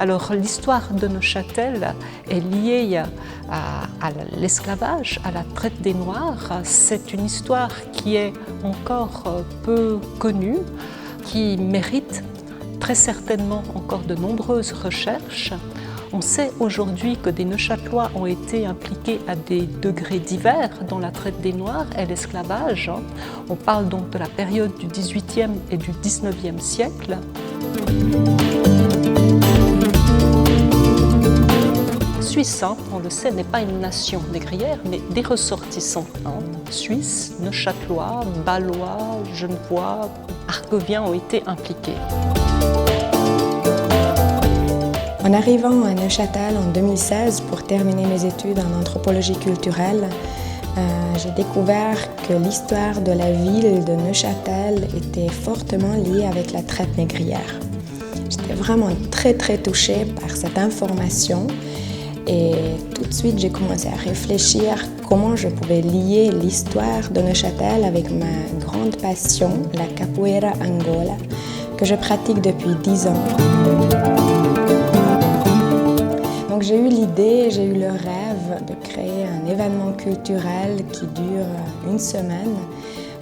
Alors l'histoire de Neuchâtel est liée à l'esclavage, à la traite des Noirs. C'est une histoire qui est encore peu connue, qui mérite très certainement encore de nombreuses recherches. On sait aujourd'hui que des Neuchâtelois ont été impliqués à des degrés divers dans la traite des Noirs et l'esclavage. On parle donc de la période du XVIIIe et du XIXe siècle. La Suisse, on le sait, n'est pas une nation négrière, mais des ressortissants. Suisses, Neuchâtelois, Balois, Genevois, Argoviens ont été impliqués. En arrivant à Neuchâtel en 2016 pour terminer mes études en anthropologie culturelle, j'ai découvert que l'histoire de la ville de Neuchâtel était fortement liée avec la traite négrière. J'étais vraiment très touchée par cette information et tout de suite j'ai commencé à réfléchir comment je pouvais lier l'histoire de Neuchâtel avec ma grande passion, la capoeira Angola, que je pratique depuis 10 ans. Donc j'ai eu l'idée, j'ai eu le rêve de créer un événement culturel qui dure une semaine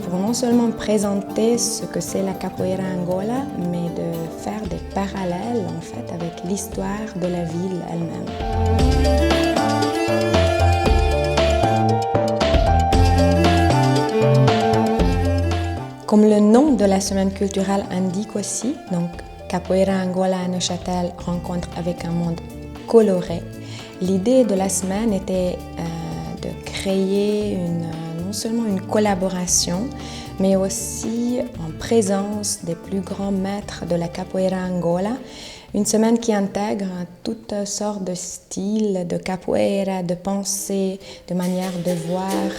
pour non seulement présenter ce que c'est la capoeira Angola, mais de faire des parallèles en fait avec l'histoire de la ville elle-même. Comme le nom de la semaine culturelle indique aussi, donc Capoeira Angola à Neuchâtel, rencontre avec un monde coloré. L'idée de la semaine était de créer non seulement une collaboration, mais aussi en présence des plus grands maîtres de la capoeira Angola. Une semaine qui intègre toutes sortes de styles de capoeira, de pensée, de manière de voir.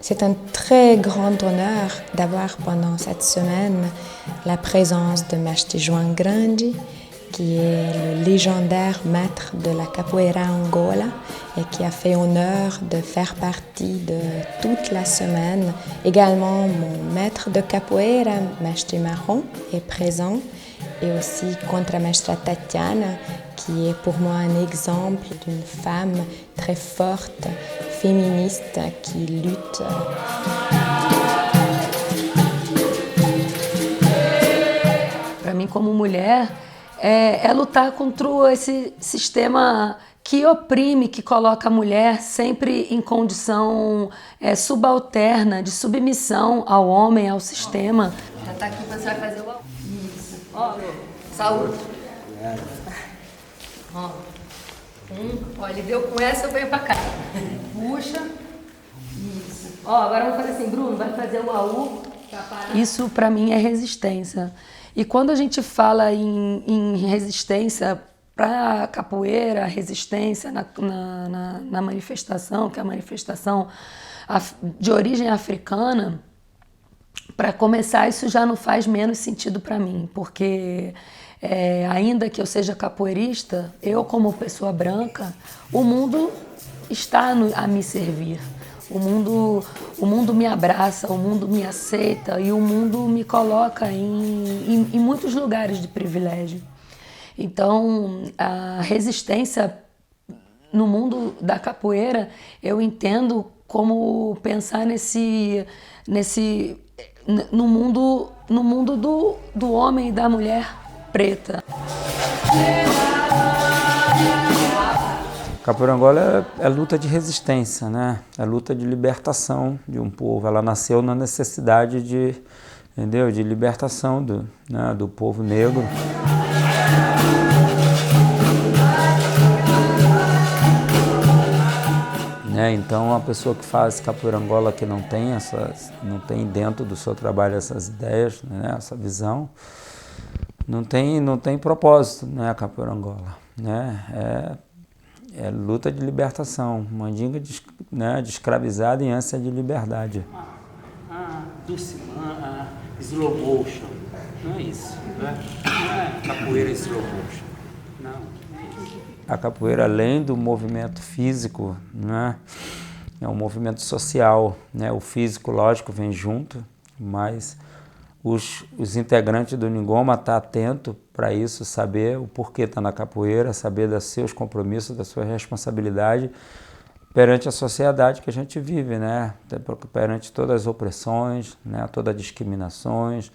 C'est un très grand honneur d'avoir pendant cette semaine la présence de Mestre João Grande, qui est le légendaire maître de la capoeira Angola et qui a fait honneur de faire partie de toute la semaine. Également, mon maître de capoeira, Mestre Marron, est présent et aussi Contramestra Tatiana, qui est pour moi un exemple d'une femme très forte, féministe, qui lutte. Para mim, como mulher, é lutar contra esse sistema que oprime, que coloca a mulher sempre em condição subalterna, de submissão ao homem, ao sistema. Já está aqui, você vai fazer o... Isso. Ó, saúde. Ó. Ó, ele deu com essa, eu venho pra cá. Puxa. Isso. Ó, agora vamos fazer assim, Bruno, vai fazer o AU. Isso para mim é resistência. E quando a gente fala em resistência para capoeira, resistência na manifestação, que é a manifestação de origem africana, para começar, isso já não faz menos sentido para mim, porque ainda que eu seja capoeirista, eu como pessoa branca, o mundo está a me servir. O mundo me abraça, o mundo me aceita e o mundo me coloca em muitos lugares de privilégio. Então, a resistência no mundo da capoeira, eu entendo como pensar no mundo do homem e da mulher preta. Capoeira Angola é luta de resistência, né? É luta de libertação de um povo. Ela nasceu na necessidade de libertação do povo negro. Então, a pessoa que faz capoeira Angola que não tem dentro do seu trabalho essas ideias, né? Essa visão, não tem propósito, né? A capoeira Angola, né? É luta de libertação, mandinga de escravizada em ânsia de liberdade. slow motion. Não é isso, né? Não é capoeira slow motion. Não, é isso. A capoeira, além do movimento físico, né, é um movimento social, né? O físico, lógico, vem junto, mas os integrantes do Ngoma estão atentos para isso, saber o porquê está na capoeira, saber dos seus compromissos, da sua responsabilidade perante a sociedade que a gente vive, né? Perante todas as opressões, né? Todas as discriminações,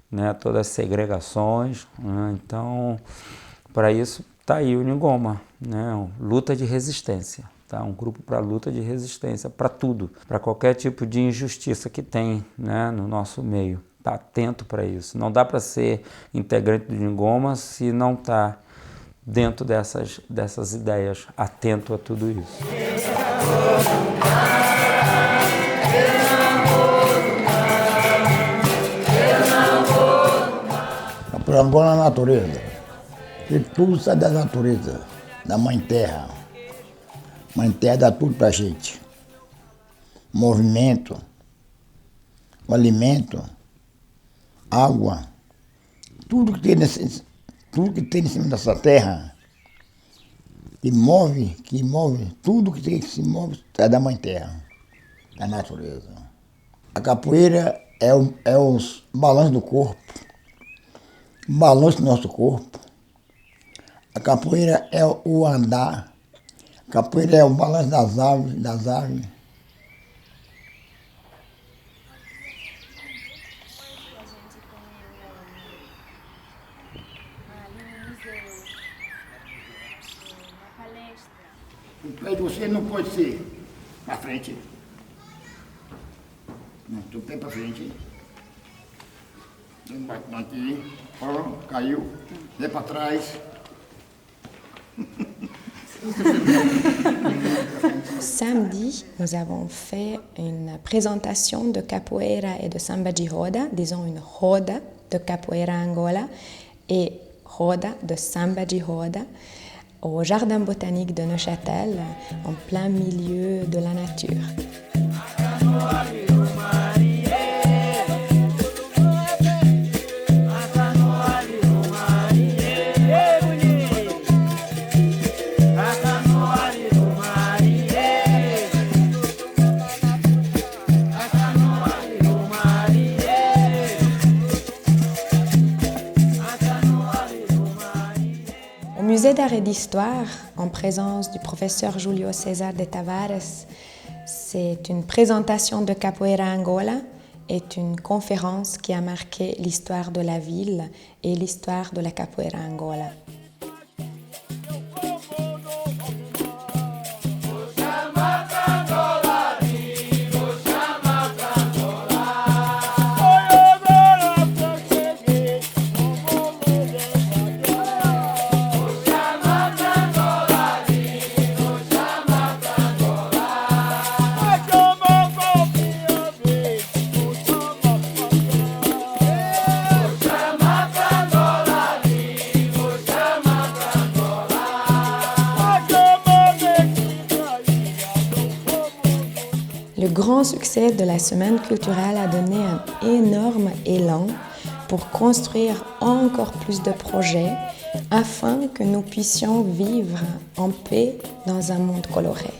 né? Todas as segregações, né? Então, para isso está aí o Ngoma, né? Luta de resistência, tá? Um grupo para luta de resistência, para tudo, para qualquer tipo de injustiça que tem, né? No nosso meio. Tá atento para isso. Não dá para ser integrante do Ngoma se não está dentro dessas ideias, atento a tudo isso. Por agora a natureza, e tudo sai da natureza, da Mãe Terra. Mãe Terra dá tudo pra gente. Movimento, o alimento, água, tudo que tem em cima dessa terra, que move, tudo que se move é da Mãe Terra, da natureza. A capoeira é o balanço do corpo, o balanço do nosso corpo. A capoeira é o andar, a capoeira é o balanço das aves. O pé de você não pode ser para frente. Não, o pé para frente. Bate aqui, ó, caiu, vem para trás. Samedi, nous avons fait une présentation de capoeira et de samba de roda, disons une roda de capoeira Angola et roda de samba de roda, au jardin botanique de Neuchâtel, en plein milieu de la nature. Au musée d'art et d'histoire, en présence du professeur Julio César de Tavares, c'est une présentation de Capoeira Angola et une conférence qui a marqué l'histoire de la ville et l'histoire de la Capoeira Angola. Le grand succès de la semaine culturelle a donné un énorme élan pour construire encore plus de projets afin que nous puissions vivre en paix dans un monde coloré.